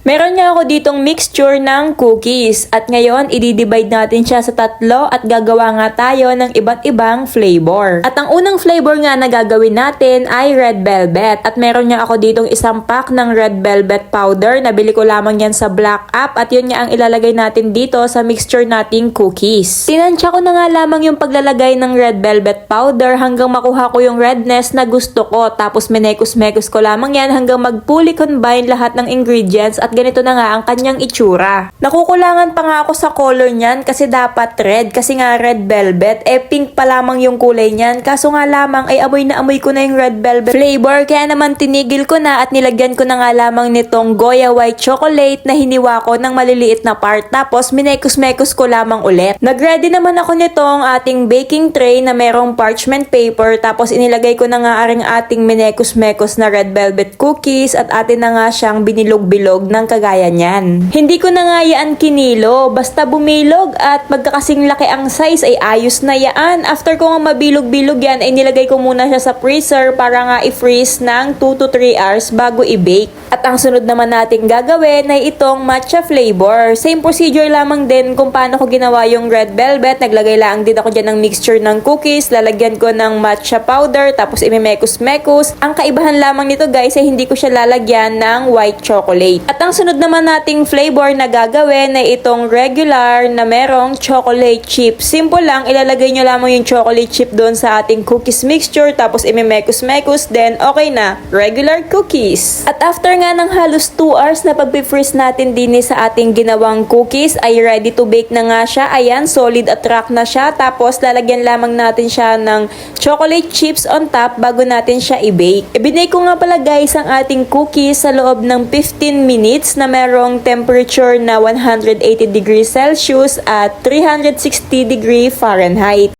Meron nga ako ditong mixture ng cookies at ngayon i-divide natin siya sa tatlo at gagawa nga tayo ng iba't ibang flavor. At ang unang flavor nga na gagawin natin ay red velvet at meron nga ako ditong isang pack ng red velvet powder. Nabili ko lamang yan sa Black App at yun nga ang ilalagay natin dito sa mixture nating cookies. Tinansya ko na nga lamang yung paglalagay ng red velvet powder hanggang makuha ko yung redness na gusto ko. Tapos minekos-mekos ko lamang yan hanggang mag-fully combine lahat ng ingredients at ganito na nga ang kanyang itsura. Nakukulangan pa nga ako sa color niyan kasi dapat red kasi nga red velvet. Pink pa lamang yung kulay niyan. Kaso nga lamang ay amoy na amoy ko na yung red velvet flavor. Kaya naman tinigil ko na at nilagyan ko na nga lamang nitong Goya white chocolate na hiniwa ko ng maliliit na part. Tapos minekos-mekos ko lamang ulit. Nagready naman ako nitong ating baking tray na merong parchment paper. Tapos inilagay ko na nga ating minekos-mekos na red velvet cookies at atin na nga siyang binilog-bilog ng kagaya niyan. Hindi ko na nga yan kinilo, basta bumilog at magkakasing laki ang size ay ayos na yan. After ko nga mabilog-bilog yan ay nilagay ko muna siya sa freezer para nga i-freeze ng 2 to 3 hours bago i-bake. At ang sunod naman natin gagawin ay itong matcha flavor. Same procedure lamang din kung paano ko ginawa yung red velvet. Naglagay lang din ako dyan ng mixture ng cookies, lalagyan ko ng matcha powder, tapos imimekos-mekos. Ang kaibahan lamang nito guys ay hindi ko siya lalagyan ng white chocolate. At ang sunod naman nating flavor na gagawin ay itong regular na merong chocolate chip. Simple lang, ilalagay nyo lamang yung chocolate chip doon sa ating cookies mixture, tapos imimekos-mekos, then okay na, regular cookies. At after nga ng halos 2 hours na pag-freeze natin din sa ating ginawang cookies, ay ready to bake na nga siya. Ayan, solid at rock na siya. Tapos lalagyan lamang natin siya ng chocolate chips on top bago natin siya i-bake. Ibinake ko nga pala guys ang ating cookies sa loob ng 15 minutes na merong temperature na 180 degrees Celsius at 360 degree Fahrenheit.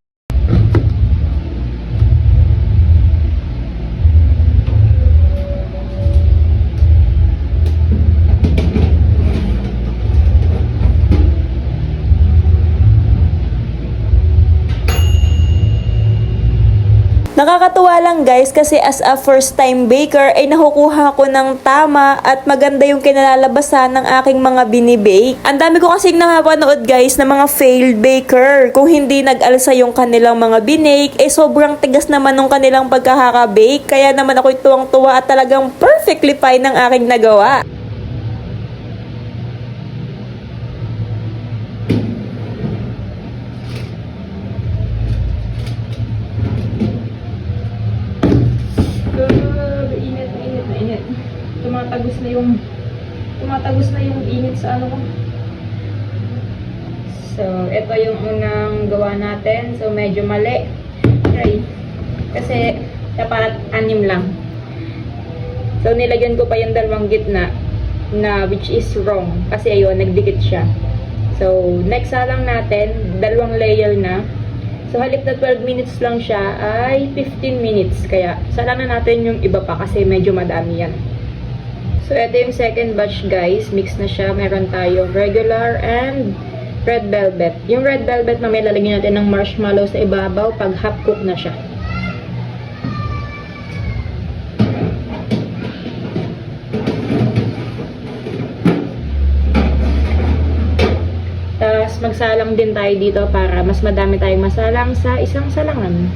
Nakakatuwa lang guys kasi as a first time baker ay nakukuha ko ng tama at maganda yung kinalalabasan ng aking mga binibake. Ang dami ko kasing nakapanood guys na mga failed baker. Kung hindi nag-alsa yung kanilang mga binake, sobrang tigas naman ng kanilang pagkakabake. Kaya naman ako'y tuwang-tuwa at talagang perfectly fine ng aking nagawa. Tumatagos na yung init sa ano ko. So, ito yung unang gawa natin. So, medyo mali. Try. Kasi, dapat 6 lang. So, nilagyan ko pa yung dalawang gitna na which is wrong. Kasi ayun, nagdikit siya. So, next salang natin, 2 layer na. So, halip na 12 minutes lang siya ay 15 minutes. Kaya, salang na natin yung iba pa kasi medyo madami yan. So, ito yung second batch guys. Mix na siya. Meron tayong regular and red velvet. Yung red velvet mamaya lalagyan natin ng marshmallow sa ibabaw pag half cook na siya. Tapos magsalang din tayo dito para mas madami tayong masalang sa isang salangan.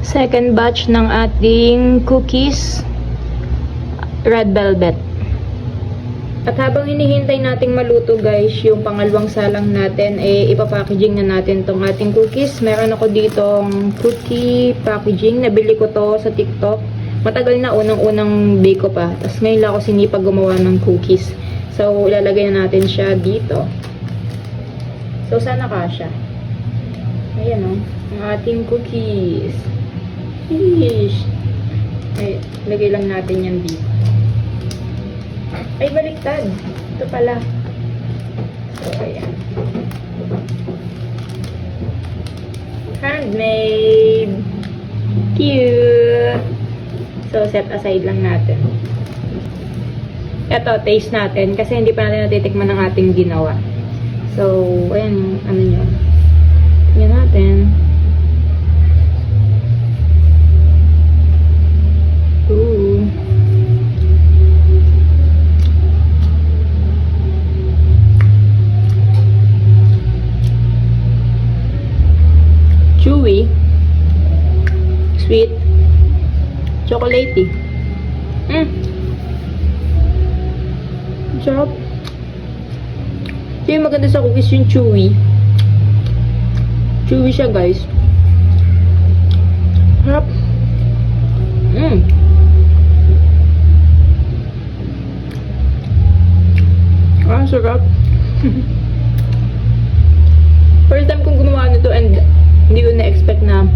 Second batch ng ating cookies. Red velvet. At habang hinihintay nating maluto guys, yung pangalawang salang natin, ipapackaging na natin tong ating cookies. Meron ako ditong cookie packaging. Nabili ko to sa TikTok. Matagal na, unang-unang bake ko pa. Tapos ngayon lang ako sinipag gumawa ng cookies. So, ilalagay na natin siya dito. So, sana kasya. Ayan o. Ang ating cookies. Fish. Ay, lagay lang natin yan dito. Ay, baliktad. Ito pala. So, ayan. Handmade. Cute. So, set aside lang natin. Ito, taste natin. Kasi hindi pa natin natitikman ng ating ginawa. So, ayan. Ano yun. Tingnan natin. Ooh. 180. Sarap. So yung maganda sa cookies yung chewy. Chewy siya, guys. Sarap. Sarap. First time kong gumawa nito and hindi ko na-expect na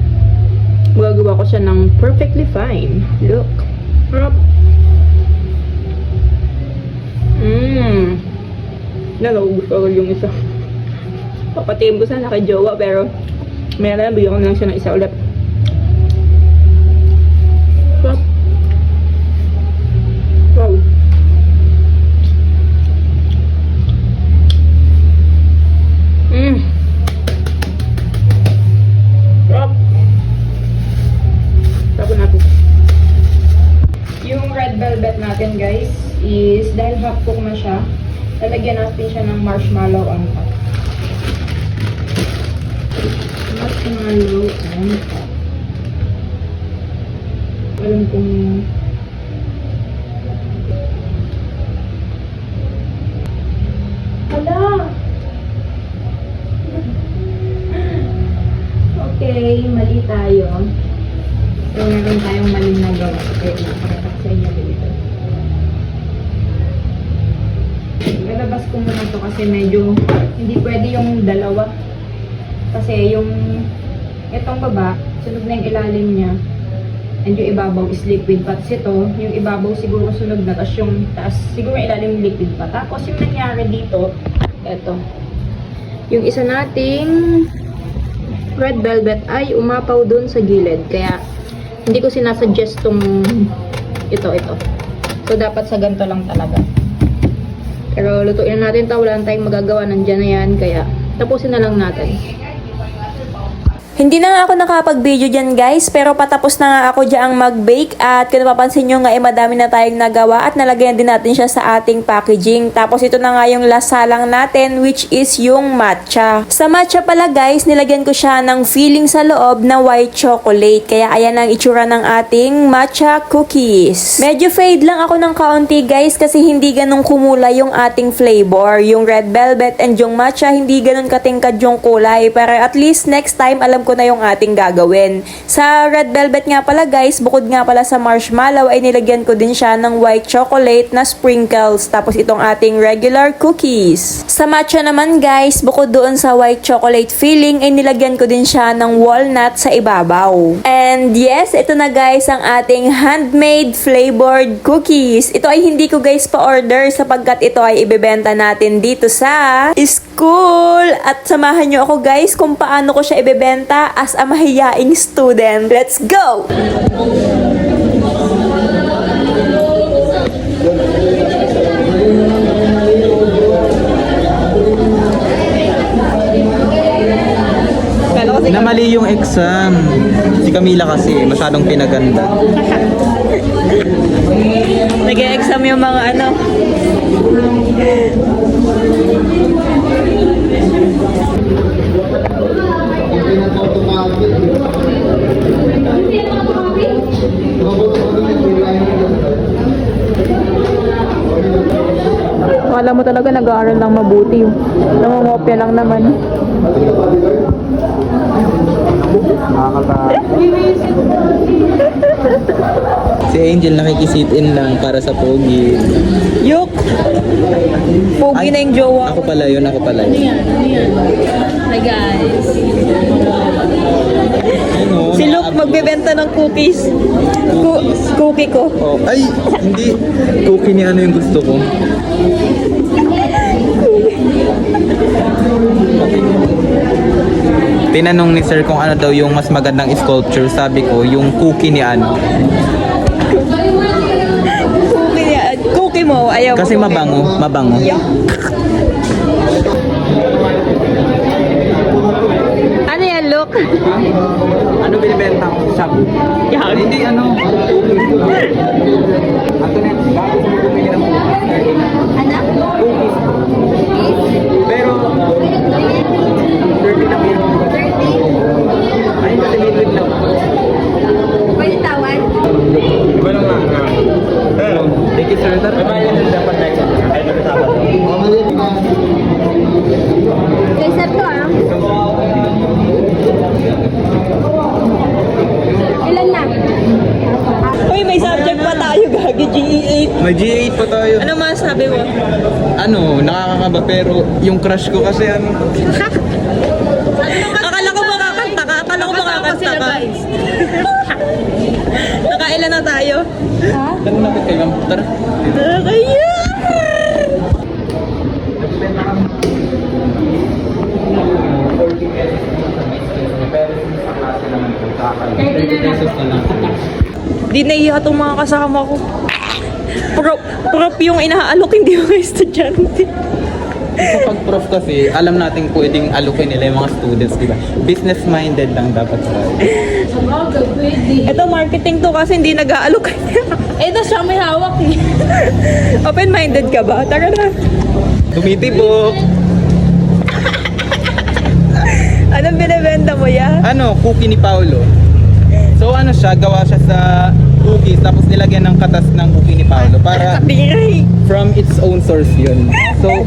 magagawa ko siya ng perfectly fine. Look. Sarap. Nalaubos ko yung isa. Papatiin ko sana kay jowa pero maya na lang bigyan ko na lang siya ng isa ulit. Sarap. Wow. Sarap. Tapos natin. Yung red velvet natin, guys, is dahil half cook na siya, lalagyan natin siya ng marshmallow on top. Marshmallow on top. Alam kong hala! Okay, mali tayo. So, meron tayong maling nagawa. Okay, nakakita ko sa inyo dito. Lalabas ko muna to kasi medyo hindi pwede yung dalawa. Kasi yung itong baba, sunog na yung ilalim niya. And yung ibabaw is liquid. Tapos ito, yung ibabaw siguro sunog na. Tapos yung taas, siguro ilalim yung liquid pa. Tapos yung nangyari dito, ito. Yung isa nating red velvet ay umapaw dun sa gilid. Kaya, hindi ko sinasuggest tong ito. So, dapat sa ganito lang talaga. Pero, lutuin na natin ito. Wala na tayong magagawa. Nandyan na yan. Kaya, tapusin na lang natin. Hindi na nga ako nakapag-video dyan guys, pero patapos na nga ako dyang mag-bake at kung napapansin nyo nga madami na tayong nagawa at nalagyan din natin siya sa ating packaging. Tapos ito na nga yung last salang natin which is yung matcha. Sa matcha pala guys, nilagyan ko siya ng filling sa loob na white chocolate. Kaya ayan ang itsura ng ating matcha cookies. Medyo fade lang ako ng kaunti guys kasi hindi ganun kumula yung ating flavor. Yung red velvet and yung matcha hindi ganun katingkad yung kulay. Pero at least next time alam ko na yung ating gagawin. Sa red velvet nga pala guys, bukod nga pala sa marshmallow ay nilagyan ko din siya ng white chocolate na sprinkles. Tapos itong ating regular cookies. Sa matcha naman guys, bukod doon sa white chocolate filling ay nilagyan ko din siya ng walnut sa ibabaw. And yes, ito na guys ang ating handmade flavored cookies. Ito ay hindi ko guys pa-order sapagkat ito ay ibebenta natin dito sa school. At samahan nyo ako guys kung paano ko siya ibebenta as a mahiyaing student. Let's go! Namali yung exam. Si Camila kasi masyadong pinaganda. Nag-e-exam yung mga ano. Akala mo talaga nag-aaral lang mabuti. Namumopya lang naman. Si Angel nakikisit-in lang para sa pogi. Yuk! Pogi na yung jowa. Ako pala yun. Hi guys. Ano? Si Luke magbebenta ng cookies. Cookie ko. Oh, ay, hindi. Cookie ni ano yung gusto ko. Tinanong ni sir kung ano daw yung mas magandang sculpture. Sabi ko, yung cookie ni ano. Cookie mo. Ayaw Kasi mo. mabango. Yuck. Ano yan, Luke? Ano binibenta ko sa shop? Yan. Hindi, ano. Ato na, bago ko bumili ng cookies. Cookies. Pero, 30 lang yun. 30? Ay, kasi liquid lang. Pwede tawan? Iba lang May G8 pa tayo. Ano masasabi mo? Ano, nakakakaba pero yung crush ko kasi ano. Akala ko makakanta ka. Akala ko makakanta ka. Nakailan na tayo? Tanong natin kay ma'am. Tara. Kaya! Pesos na lang. Di naiya itong mga kasama ko. Prop yung inaalok, hindi mga estudyante. Kapag prof kasi, alam natin pwedeng alukin nila yung mga students, di ba? Business-minded lang dapat tayo. Ito marketing to kasi hindi nag-aalok. Eh, siya may hawak eh. Open-minded ka ba? Tara na. Tumitibok! Anong binibenta mo ya? Ano, cookie ni Paolo. So ano siya, gawa siya sa cookies, tapos nilagyan ng katas ng cookie ni Paolo para Biray. from its own source yun. So,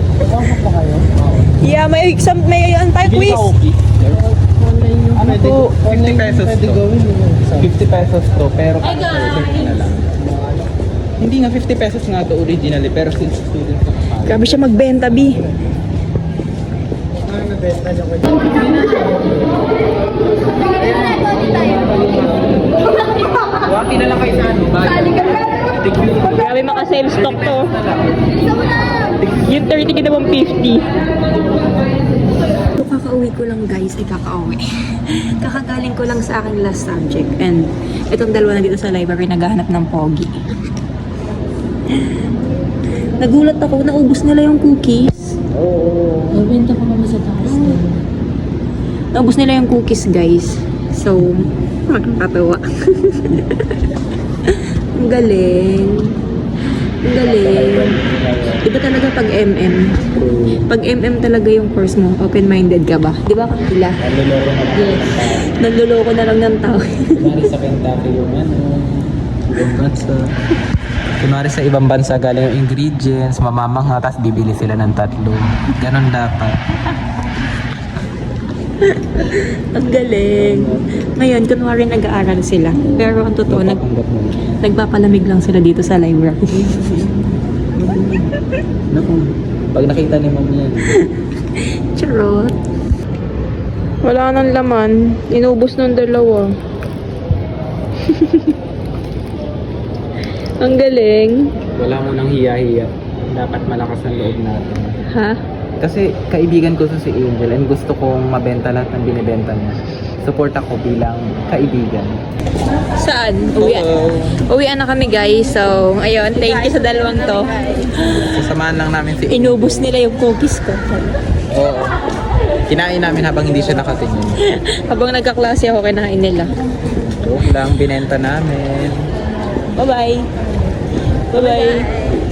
Yeah, may exam, may tayo quiz. Ano to? 50 pesos to. 50 pesos to, pero research na lang. Hindi nga 50 pesos nga to originally, pero since students na kapag. Grabe siya magbenta, B. Waki na lang kayo sa ano? Grabe maka-sales stock to. Yung 30 kita bang 50? Kakauwi ko lang guys, ay kakauwi. Kakagaling ko lang sa aking last subject. And itong dalawa na dito sa library naghahanap ng pogi. Nagulat ako, naubos nila yung cookies. Oo. Nabenta ko naman sa taas. Naubos nila yung cookies guys. So, nakakatawa. Ang galing. Ang galing. Iba talaga pag MM. Pag MM talaga yung course mo, open-minded ka ba? Di ba kapila? Naluloko na lang. Yes. Nanluloko na lang ng tao. Kunwari sa Kentucky yung ano, ibang bansa. Kunwari sa ibang bansa galing yung ingredients, mamamangha, tapos bibili sila ng 3. Ganon dapat. Ang galing. Ngayon, kunwari nag-aaral sila. Pero ang totoo, Napapanggap mo. nagpapalamig lang sila dito sa library. Naku, pag nakita ni ma'am yan. Charot. Wala nang laman. Inubos ng dalawa. Ang galing. Wala mo nang hiya-hiya. Dapat malakas ang loob natin. Ha? Kasi kaibigan ko si Angel and gusto kong mabenta lahat ng binibenta niya. Support ako bilang kaibigan. Saan? Uwian na kami guys. So, ayun. Thank you sa dalawang to. Sasamahan lang namin si Inubos nila yung cookies ko. Oo. Kinain namin habang hindi siya nakatingin. Habang nagkaklase ako, kinain nila. Joke lang, binenta namin. Bye-bye. Bye-bye.